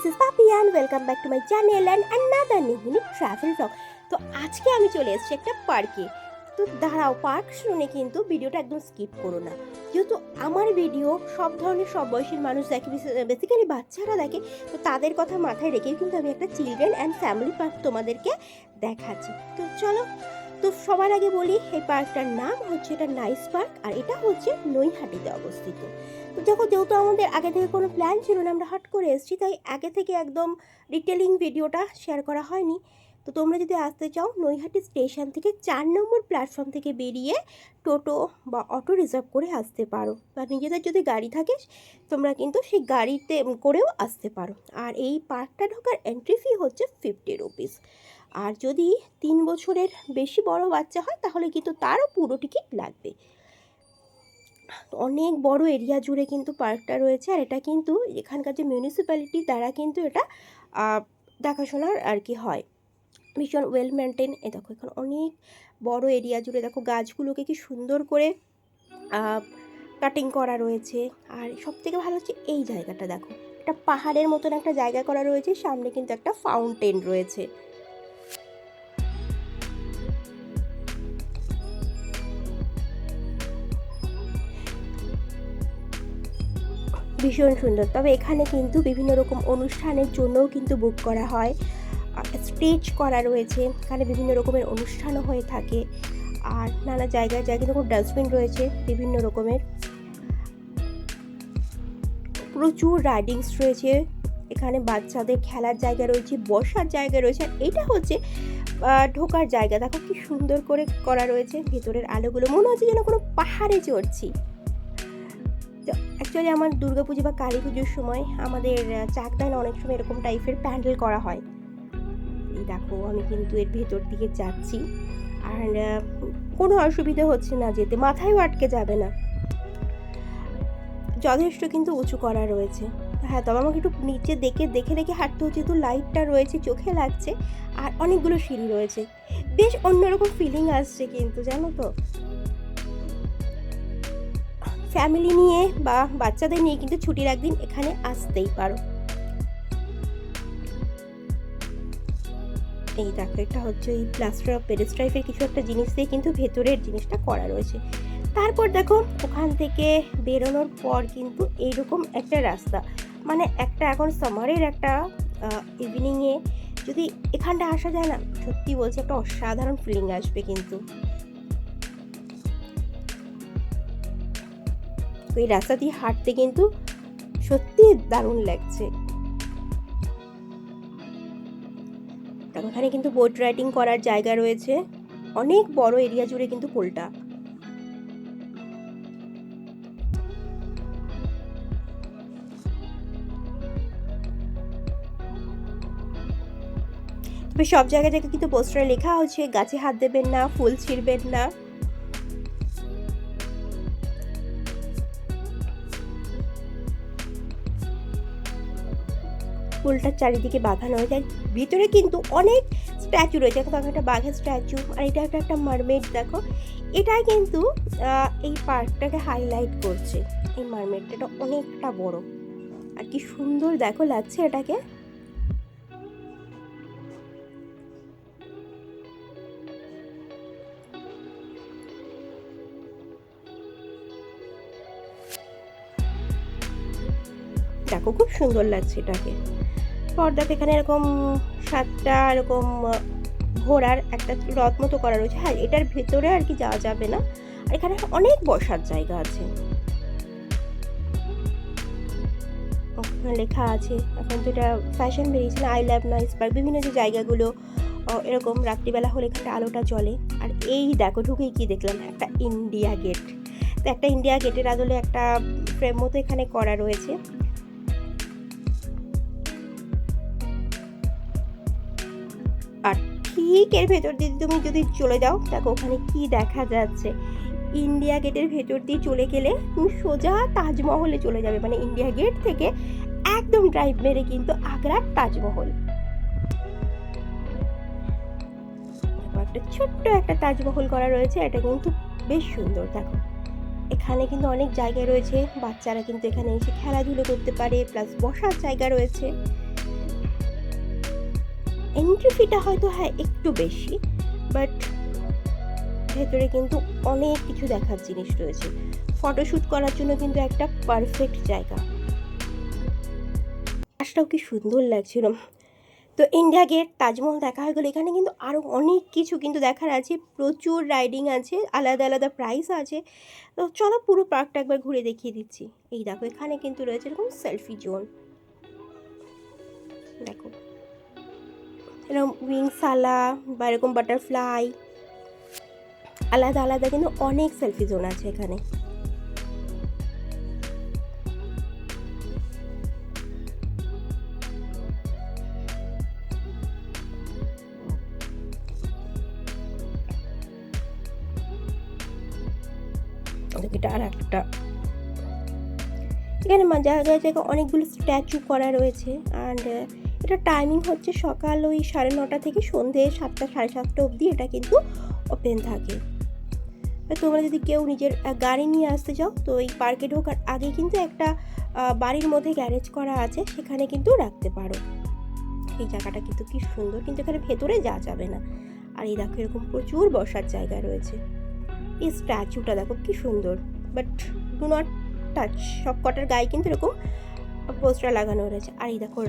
this is Papi and welcome back to my channel and another new travel vlog. তো আজকে আমি চলে এসেছি একটা পার্কে। তো দাঁড়াও, পার্ক শুনে কিন্তু ভিডিওটা একদম স্কিপ করো না, যেহেতু আমার ভিডিও সব ধরনের সব বয়সের মানুষ দেখে, বেসিক্যালি বাচ্চারা দেখে। তো তাদের কথা মাথায় রেখেই কিন্তু আমি একটা চিলড্রেন অ্যান্ড ফ্যামিলি পার্ক তোমাদেরকে দেখাচ্ছি। তো চলো, তো সবার আগে বলি এই পার্কটার নাম হচ্ছে এটা নাইস পার্ক, আর এটা হচ্ছে নৈহাটিতে অবস্থিত। তো যেহেতু আমাদের আগে থেকে কোনো প্ল্যান ছিল না, আমরা হট করে এসেছি, তাই আগে থেকে একদম ডিটেলিং ভিডিওটা শেয়ার করা হয়নি। তো তোমরা যদি আসতে চাও, নৈহাটি স্টেশন থেকে 4 নম্বর প্ল্যাটফর্ম থেকে বেরিয়ে টোটো বা অটো রিজার্ভ করে আসতে পারো, বা নিজেদের যদি গাড়ি থাকে তোমরা কিন্তু সেই গাড়িতে করেও আসতে পারো। আর এই পার্কটা ঢোকার এন্ট্রি ফি হচ্ছে 50 রুপিস। আর যদি 3 বছরের বেশি বড় বাচ্চা হয় তাহলে কিন্তু তারও পুরো টিকিট লাগবে। অনেক বড় এরিয়া জুড়ে কিন্তু পার্কটা রয়েছে, আর এটা কিন্তু এখানকার যে মিউনিসিপ্যালিটি দ্বারা কিন্তু এটা দেখাশোনার আর কি হয়, ভীষণ ওয়েল মেনটেন। এ দেখো এখানে অনেক বড় এরিয়া জুড়ে দেখো গাছগুলোকে কি সুন্দর করে কাটিং করা রয়েছে। আর সব থেকে ভালো হচ্ছে এই জায়গাটা দেখো, একটা পাহাড়ের মতন একটা জায়গা করা রয়েছে, সামনে কিন্তু একটা ফাউন্টেন রয়েছে। ভীষণ সুন্দর। তবে এখানে কিন্তু বিভিন্ন রকম অনুষ্ঠানের জন্যও কিন্তু বুক করা হয়, স্টেজ করা রয়েছে, এখানে বিভিন্ন রকমের অনুষ্ঠানও হয়ে থাকে। আর নানা জায়গায় কিন্তু ডাস্টবিন রয়েছে বিভিন্ন রকমের, প্রচুর রাইডিংস রয়েছে এখানে, বাচ্চাদের খেলার জায়গা রয়েছে, বসার জায়গা রয়েছে। আর এটা হচ্ছে ঢোকার জায়গা, দেখো কি সুন্দর করে করা রয়েছে, ভেতরের আলোগুলো মনে হচ্ছে যেন কোনো পাহাড়ে চড়ছি। তো অ্যাকচুয়ালি আমার দুর্গাপুজো বা কালী পুজোর সময় আমাদের চাকদায় অনেক সময় এরকম টাইপের প্যান্ডেল করা হয়। এই দেখো আমি কিন্তু এর ভেতর দিকে যাচ্ছি, আর কোনো অসুবিধা হচ্ছে না যেতে, মাথায়ও আটকে যাবে না, যথেষ্ট কিন্তু উঁচু করা রয়েছে। হ্যাঁ, তবে আমাকে একটু নিচে দেখে হাঁটতে হচ্ছে, তো লাইটটা রয়েছে চোখে লাগছে, আর অনেকগুলো সিঁড়ি রয়েছে, বেশ অন্যরকম ফিলিং আসছে কিন্তু, জানো তো। ফ্যামিলি নিয়ে বা বাচ্চাদের নিয়ে কিন্তু ছুটির একদিন এখানে আসতেই পারো। এই দেখো এটা হচ্ছে এই প্লাস্টার অফ প্যারিস টাইপের কিছু একটা জিনিস দিয়ে কিন্তু ভেতরের জিনিসটা করা রয়েছে। তারপর দেখো ওখান থেকে বেরোনোর পর কিন্তু এইরকম একটা রাস্তা, মানে একটা এখন সামারের একটা ইভিনিংয়ে যদি এখানটা আসা যায় না, সত্যি বলছি একটা অসাধারণ ফিলিং আসবে কিন্তু। এই রাস্তা দিয়ে হাঁটতে কিন্তু সত্যি দারুণ লাগছে। ওখানে কিন্তু বোট রাইডিং করার জায়গা রয়েছে, অনেক বড় এরিয়া জুড়ে কিন্তু পোলটা। তবে সব জায়গায় কিন্তু পোস্টারে লেখা হচ্ছে গাছে হাত দেবেন না, ফুল ছিঁড়বেন না। ফুলটার চারিদিকে বাঁধানো হয়েছে, ভিতরে কিন্তু অনেক স্ট্যাচু রয়েছে, দেখো একটা বাঘের স্ট্যাচু, আর এটা একটা মারমেড। দেখো এটাই কিন্তু এই পার্কটাকে হাইলাইট করছে, এই মারমেডটা এটা অনেকটা বড়, আর কি সুন্দর দেখো লাগছে এটাকে। দেখো খুব সুন্দর লাগছে এটাকে। পর্দাতে এখানে এরকম 7টা এরকম ঘোড়ার একটা রথ মতো করা রয়েছে। হ্যাঁ, এটার ভেতরে আর কি যাওয়া যাবে না, আর এখানে অনেক বসার জায়গা আছে, লেখা আছে। এখন তো এটা ফ্যাশন বেরিয়েছে না, আই লাভ নাইস পার্ক, বিভিন্ন যে জায়গাগুলো এরকম রাত্রিবেলা হলে এখানে আলোটা জ্বলে। আর এই দেখো ঢুকেই কি দেখলাম, একটা ইন্ডিয়া গেট। তো একটা ইন্ডিয়া গেটের আদলে একটা ফ্রেম মতো এখানে করা রয়েছে। আর ঠিক এর ভেতর দিয়ে তুমি যদি চলে যাও, দেখো ওখানে কি দেখা যাচ্ছে, ইন্ডিয়া গেটের ভেতর দিয়ে চলে গেলে তুমি সোজা তাজমহলে চলে যাবে, মানে ইন্ডিয়া গেট থেকে একদম ড্রাইভ মেরে কিন্তু আগ্রার তাজমহল। একটা ছোট্ট একটা তাজমহল করা রয়েছে, এটা কিন্তু বেশ সুন্দর। দেখো এখানে কিন্তু অনেক জায়গা রয়েছে, বাচ্চারা কিন্তু এখানে এসে খেলাধুলো করতে পারে, প্লাস বসার জায়গা রয়েছে। এন্ট্রি ফিটা হয়তো হ্যাঁ একটু বেশি, বাট ভেতরে কিন্তু অনেক কিছু দেখার জিনিস রয়েছে। ফটোশ্যুট করার জন্য কিন্তু একটা পারফেক্ট জায়গা। আকাশটাও কি সুন্দর লাগছিল। তো ইন্ডিয়া গেট, তাজমহল দেখা হয়ে গেলো। এখানে কিন্তু আরও অনেক কিছু কিন্তু দেখার আছে, প্রচুর রাইডিং আছে, আলাদা আলাদা প্রাইস আছে। তো চলো পুরো পার্কটা একবার ঘুরে দেখিয়ে দিচ্ছি। এই দেখো এখানে কিন্তু রয়েছে এরকম সেলফি জোন, দেখো এরকম উইংসালা বা এরকম বাটারফ্লাই, আলাদা আলাদা কিন্তু অনেক সেলফি জোন আছে এখানে। এটা আর একটা, এখানে জায়গায় জায়গায় অনেকগুলো স্ট্যাচু করা রয়েছে। অ্যান্ড এটা টাইমিং হচ্ছে সকাল ওই 9:30 থেকে সন্ধে 7টা 7:30 অবধি এটা কিন্তু ওপেন থাকে। তোমরা যদি কেউ নিজের গাড়ি নিয়ে আসতে চাও তো এই পার্কে ঢোকার আগে কিন্তু একটা বাড়ির মধ্যে গ্যারেজ করা আছে, সেখানে কিন্তু রাখতে পারো। এই জায়গাটা কিন্তু কি সুন্দর, কিন্তু এখানে ভেতরে যাওয়া যাবে না। আর এই দেখো এরকম প্রচুর বসার জায়গা রয়েছে। এই স্ট্যাচুটা দেখো কি সুন্দর, বাট ডু নট টাচ। সব কটার গায়ে কিন্তু এরকম পোস্টার লাগানো রয়েছে। আর এই দেখো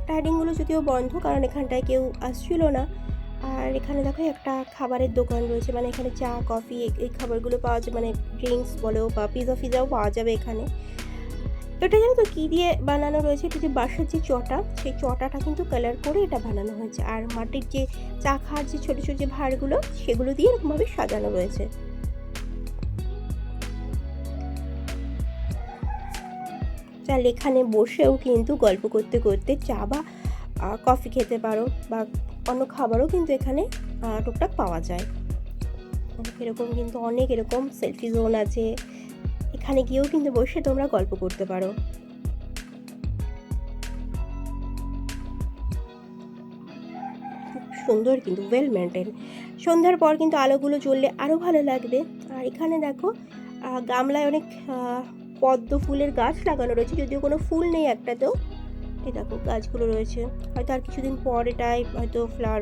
রাইডিংগুলো যদিও বন্ধ, কারণ এখানটায় কেউ আসছিল না। আর এখানে দেখো একটা খাবারের দোকান রয়েছে, মানে এখানে চা কফি এই খাবারগুলো পাওয়া যায়, মানে ড্রিঙ্কস বলো বা পিৎজা ফিজাও পাওয়া যাবে এখানে। তো এটা জানো তো কী দিয়ে বানানো রয়েছে, এটা যে বাঁশের যে চটা, সেই চটাটা কিন্তু কালার করে এটা বানানো হয়েছে। আর মাটির যে চা খাওয়ার যে ছোটো ছোটো যে ভাঁড়গুলো, সেগুলো দিয়ে এরকমভাবে সাজানো রয়েছে। চাইলে এখানে বসেও কিন্তু গল্প করতে করতে চা বা কফি খেতে পারো, বা অন্য খাবারও কিন্তু এখানে টুকটাক পাওয়া যায়। এরকম কিন্তু অনেক এরকম সেলফি জোন আছে, এখানে গিয়েও কিন্তু বসে তোমরা গল্প করতে পারো। খুব সুন্দর কিন্তু ওয়েল মেনটেন। সন্ধ্যার পর কিন্তু আলোগুলো জ্বললে আরও ভালো লাগবে। আর এখানে দেখো গামলায় অনেক পদ্ম ফুলের গাছ লাগানো রয়েছে, যদিও কোনো ফুল নেই একটাতেও। এই দেখো গাছগুলো রয়েছে, হয়তো আর কিছুদিন পর এটাই হয়তো ফ্লাওয়ার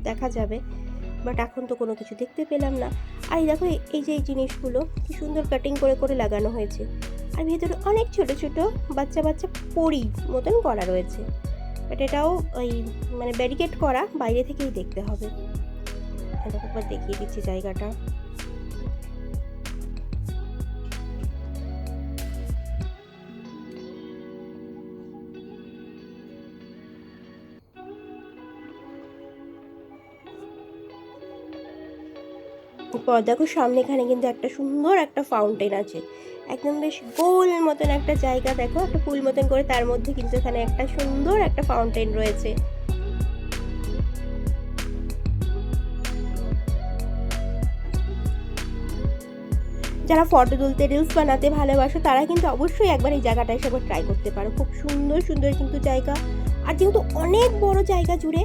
দেখা যাবে, বাট এখন তো কোনো কিছু দেখতে পেলাম না। আর এই দেখো এই যে এই জিনিসগুলো কি সুন্দর কাটিং করে করে লাগানো হয়েছে। আর ভেতরে অনেক ছোট ছোট বাচ্চা বাচ্চা পরি মতন করা রয়েছে, বাট এটাও ওই মানে ব্যারিকেড করা, বাইরে থেকেই দেখতে হবে। একবার দেখিয়ে দিচ্ছি জায়গাটা। দেখো সামনে এখানে কিন্তু একটা সুন্দর একটা ফাউন্টেন আছে, একদম বেশ গোল মতন একটা জায়গা। দেখো একটা পুল মতন করে, তার মধ্যে কিন্তু এখানে একটা সুন্দর একটা ফাউন্টেন রয়েছে। যারা ফটো তুলতে রিলস বানাতে ভালোবাসো তারা কিন্তু অবশ্যই একবার এই জায়গাটা এসে একবার ট্রাই করতে পারো। খুব সুন্দর সুন্দর কিন্তু জায়গা, আর যেহেতু অনেক বড় জায়গা জুড়ে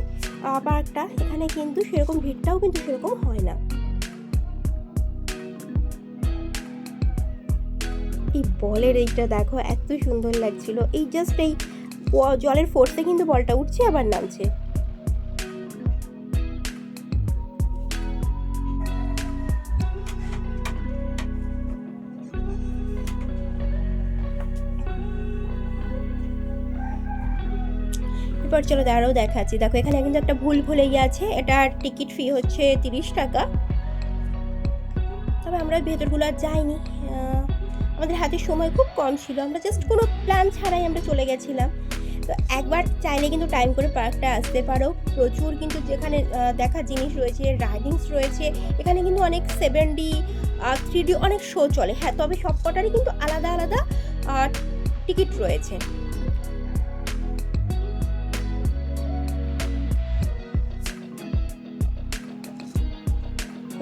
পার্কটা, এখানে কিন্তু সেরকম ভিড়টাও কিন্তু সেরকম হয় না। এই বলের এইটা দেখো এত সুন্দর লাগছিল, এই জাস্ট এই জলের ফোর্সে কিন্তু বলটা উঠছে আবার নামছে। এরপর চলো দাঁড়াও দেখাচ্ছি। দেখো এখানে কিন্তু একটা ভুলভুলাইয়া আছে, এটার টিকিট ফি হচ্ছে 30 টাকা। তবে আমরা ভেতরগুলো আর যাইনি, আমাদের হাতে সময় খুব কম ছিল, আমরা জাস্ট কোনো প্ল্যান ছাড়াই আমরা চলে গেছিলাম। তো একবার চাইলে কিন্তু টাইম করে পার্কটা আসতে পারো। প্রচুর কিন্তু যেখানে দেখার জিনিস রয়েছে, রাইডিংস রয়েছে, এখানে কিন্তু অনেক 7D 3D অনেক শো চলে। হ্যাঁ, তবে সব কটারই কিন্তু আলাদা আলাদা টিকিট রয়েছে।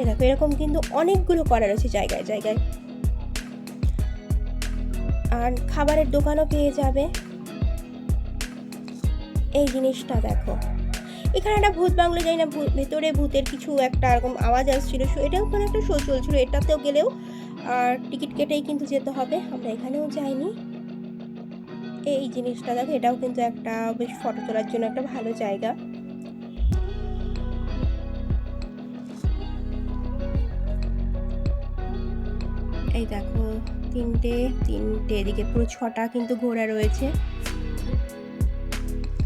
দেখো এরকম কিন্তু অনেকগুলো করা রয়েছে জায়গায় জায়গায়। আর খাবারের দোকানও পেয়ে যাবে। এই জিনিসটা দেখো, এখানে একটা ভূত বাংলো, যাই না ভেতরে ভূতের কিছু একটা এরকম আওয়াজ আসছিল, এটাও ওখানে একটা শো চলছিল। এটাতেও গেলেও টিকিট কেটেই কিন্তু যেতে হবে, আমরা এখানেও যাইনি। এই জিনিসটা দেখো, এটাও কিন্তু একটা বেশ ফটো তোলার জন্য একটা ভালো জায়গা। এই দেখো তিনটে এদিকে পুরো 6টা কিন্তু ঘোড়া রয়েছে।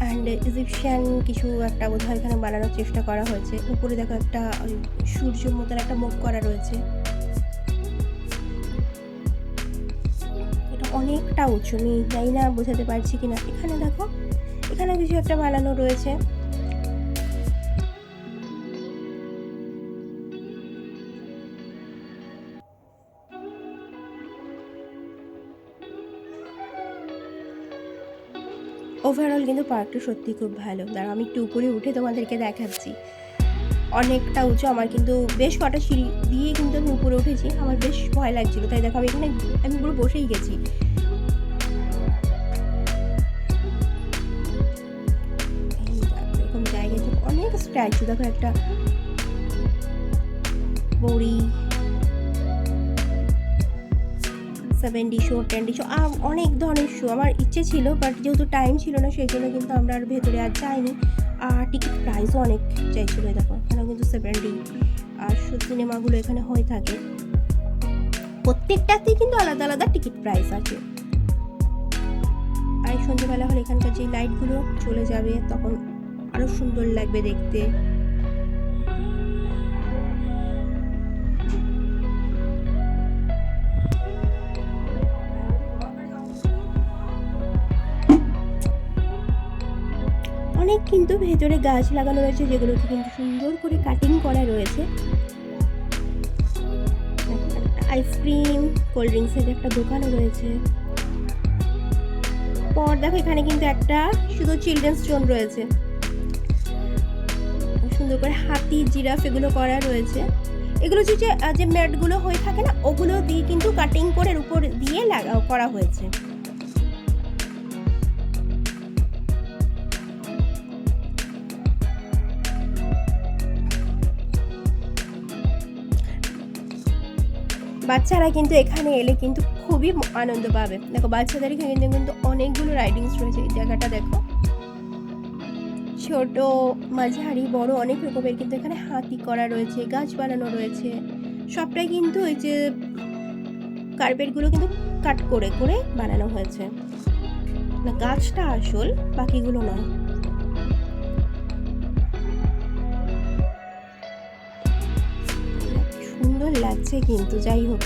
অ্যান্ড ইজিপশিয়ান কিছু একটা বোধহয় এখানে বানানোর চেষ্টা করা হয়েছে। উপরে দেখো একটা সূর্য মতন একটা মুখ করা রয়েছে। এটা অনেকটা উঁচু, আমি জানি না বোঝাতে পারছি কিনা। এখানে দেখো, এখানে কিছু একটা বানানো রয়েছে। ওভারঅল কিন্তু পার্কটা সত্যি খুব ভালো। দাঁড়াও আমি একটু উপরে উঠে তোমাদেরকে দেখাচ্ছি। অনেকটা উঁচু, আমার কিন্তু বেশ কটা সিঁড়ি দিয়ে কিন্তু আমি উপরে উঠেছি। আমার বেশ ভয় লাগছিল, তাই দেখো আমি পুরো বসেই গেছি। এরকম জায়গায় অনেক স্ট্যাচু দেখো, একটা বড়ি, 70 শো, 10 শো, অনেক ধরনের শো। আমার ইচ্ছে ছিল, বাট যেহেতু টাইম ছিল না সেই জন্য কিন্তু আমরা আর ভেতরে আর যাইনি। আর টিকিট প্রাইসও অনেক চাইছিল। দেখো এখানে কিন্তু 70। আর সিনেমাগুলো এখানে হয়ে থাকে, প্রত্যেকটাতেই কিন্তু আলাদা আলাদা টিকিট প্রাইস আছে। আর সন্ধ্যেবেলা হলে এখানকার যে লাইটগুলো চলে যাবে তখন আরো সুন্দর লাগবে দেখতে। অনেক কিন্তু ভেতরে গাছ লাগানো রয়েছে, যেগুলোকে কিন্তু সুন্দর করে কাটিং করা রয়েছে। আইসক্রিম, কোল্ড ড্রিঙ্কসের একটা দোকানও রয়েছে। পর দেখো এখানে কিন্তু একটা শুধু চিলড্রেন্স জোন রয়েছে, সুন্দর করে হাতি, জিরাফ এগুলো করা রয়েছে। এগুলো যে ম্যাটগুলো হয়ে থাকে না, ওগুলো দিয়ে কিন্তু কাটিং করে এর উপর দিয়ে করা হয়েছে। বাচ্চারা কিন্তু এখানে এলে কিন্তু খুবই আনন্দ পাবে। দেখো বাচ্চাদের এখানে কিন্তু অনেকগুলো রাইডিংস রয়েছে। এই জায়গাটা দেখো, ছোট, মাঝারি, বড় অনেক রকমের কিন্তু এখানে হাতি করা রয়েছে, গাছ বানানো রয়েছে। সবটাই কিন্তু ওই যে কার্পেটগুলো কিন্তু কাট করে করে বানানো হয়েছে। না, গাছটা আসল, বাকিগুলো নয়। সুন্দর লাগছে কিন্তু, যাই হোক।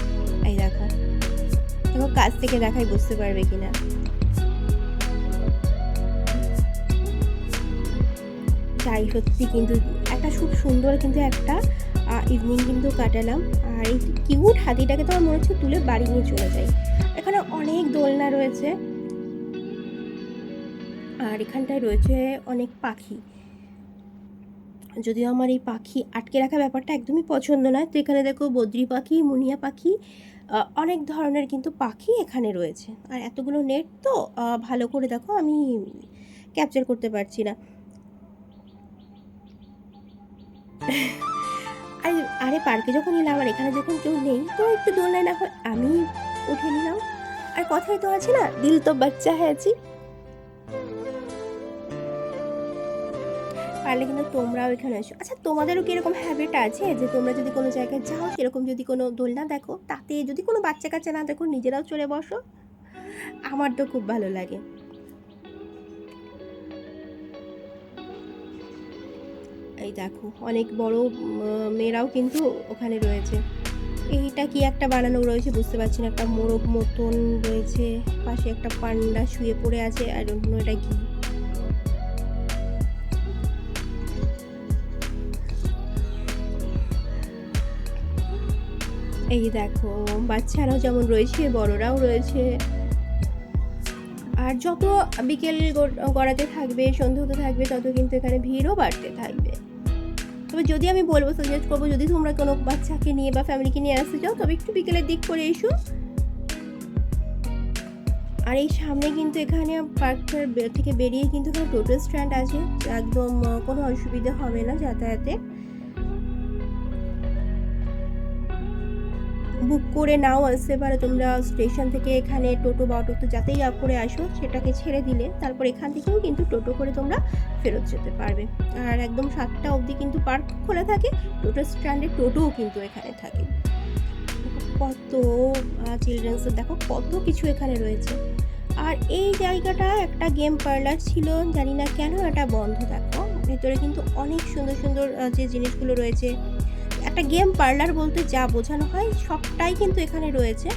এই দেখো কাছ থেকে দেখাই বুঝতে পারবে কিনা। যাই, সত্যি কিন্তু একটা খুব সুন্দর কিন্তু একটা ইভিনিং কিন্তু কাটালাম। আর এই কিউট হাতিটাকে তো আমার মনে হচ্ছে তুলে বাড়ি নিয়ে চলে যাই। এখানে অনেক দোলনা রয়েছে, আর এখানটায় রয়েছে অনেক পাখি। যদিও আমার এই পাখি আটকে রাখা ব্যাপারটা একদমই পছন্দ নয়। তো এখানে দেখো বদ্রি পাখি, মুনিয়া পাখি, অনেক ধরনের কিন্তু পাখি এখানে রয়েছে। আর এতগুলো নেট তো ভালো করে দেখো আমি ক্যাপচার করতে পারছি না। আরে পার্কে যখন এলাম আর এখানে যখন কেউ নেই, তো একটু দোলনায় না হয় আমি উঠে নিলাম। আর কথাই তো আছে না, দিল তো বাচ্চা হয়েছি। পারলে কিন্তু তোমরাও এখানে এসো। আচ্ছা, তোমাদেরও কি এরকম হ্যাবিট আছে যে তোমরা যদি কোনো জায়গায় যাও, সেরকম যদি কোনো দোলনা দেখো, তাতে যদি কোনো বাচ্চা কাচ্চা না দেখো, নিজেরাও চলে বসো? আমার তো খুব ভালো লাগে। এই দেখো অনেক বড় মেয়েরাও কিন্তু ওখানে রয়েছে। এইটা কি একটা বানানো রয়েছে বুঝতে পারছি না, একটা মোরগ মতন রয়েছে, পাশে একটা পান্ডা শুয়ে পড়ে আছে। আর অন্য এটা কি, এই দেখো বাচ্চারাও যেমন রয়েছে, বড়রাও রয়েছে। আর যত বিকেল গড়াতে থাকবে, সন্ধ্যা হতে থাকবে, তত কিন্তু এখানে ভিড়ও বাড়তে থাকবে। তবে যদি আমি বলবো, সাজেস্ট করবো, যদি তোমরা কোনো বাচ্চাকে নিয়ে বা ফ্যামিলিকে নিয়ে আসতে চাও, তবে একটু বিকেলের দিক করে এসো। আর এই সামনে কিন্তু এখানে পার্কটার থেকে বেরিয়ে কিন্তু এখানে টোটো স্ট্যান্ড আছে, একদম কোনো অসুবিধা হবে না যাতায়াতে। বুক করে নাও আসতে পারো তোমরা স্টেশন থেকে। এখানে টোটো বা অটো তো যাতেই করে আসো সেটাকে ছেড়ে দিলে তারপর এখান থেকেও কিন্তু টোটো করে তোমরা ফেরত যেতে পারবে। আর একদম 7টা অবধি কিন্তু পার্ক খোলা থাকে। টোটো স্ট্যান্ডে টোটোও কিন্তু এখানে থাকে। কত চিলড্রেন্সের দেখো কত কিছু এখানে রয়েছে। আর এই জায়গাটা একটা গেম পার্লার ছিল, জানি না কেন এটা বন্ধ। দেখো ভেতরে কিন্তু অনেক সুন্দর সুন্দর যে জিনিসগুলো রয়েছে। একটা গেম পার্লার বলতে যা বোঝানো হয় সবটাই কিন্তু এখানে রয়েছে।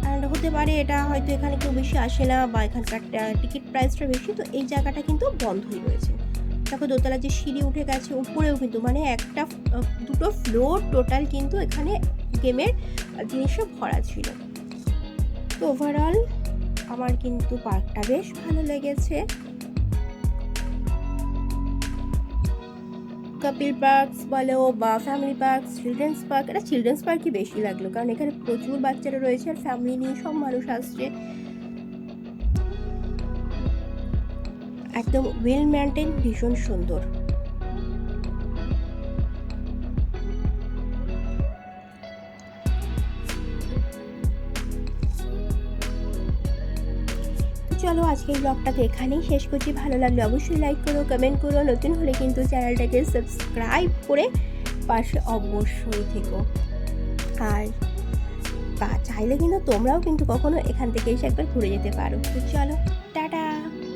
অ্যান্ড হতে পারে এটা হয়তো এখানে কেউ বেশি আসে না বা এখানকার টিকিট প্রাইসটা বেশি, তো এই জায়গাটা কিন্তু বন্ধই রয়েছে। দেখো দোতলা যে সিঁড়ি উঠে গেছে উপরেও কিন্তু মানে একটা দুটো ফ্লোর টোটাল কিন্তু এখানে গেমের জিনিসও ভরা ছিল। তো ওভারঅল আমার কিন্তু পার্কটা বেশ ভালো লেগেছে। কাপিল পার্কস বলো বা ফ্যামিলি পার্কস, চিলড্রেন্স পার্ক, এটা চিলড্রেন্স পার্কই বেশি লাগলো কারণ এখানে প্রচুর বাচ্চারা রয়েছে আর ফ্যামিলি নিয়ে সব মানুষ আসছে। একদম ওয়েল মেনটেন, ভীষণ সুন্দর। চলো আজকের ব্লগটাকে এখানেই শেষ করছি। ভালো লাগলে অবশ্যই লাইক করো, কমেন্ট করো, নতুন হলে কিন্তু চ্যানেলটাকে সাবস্ক্রাইব করে পাশে অবশ্যই থেকো। আর চাইলে কিন্তু তোমরাও কিন্তু কখনো এখান থেকে এসে একবার ঘুরে যেতে পারো। তো চলো।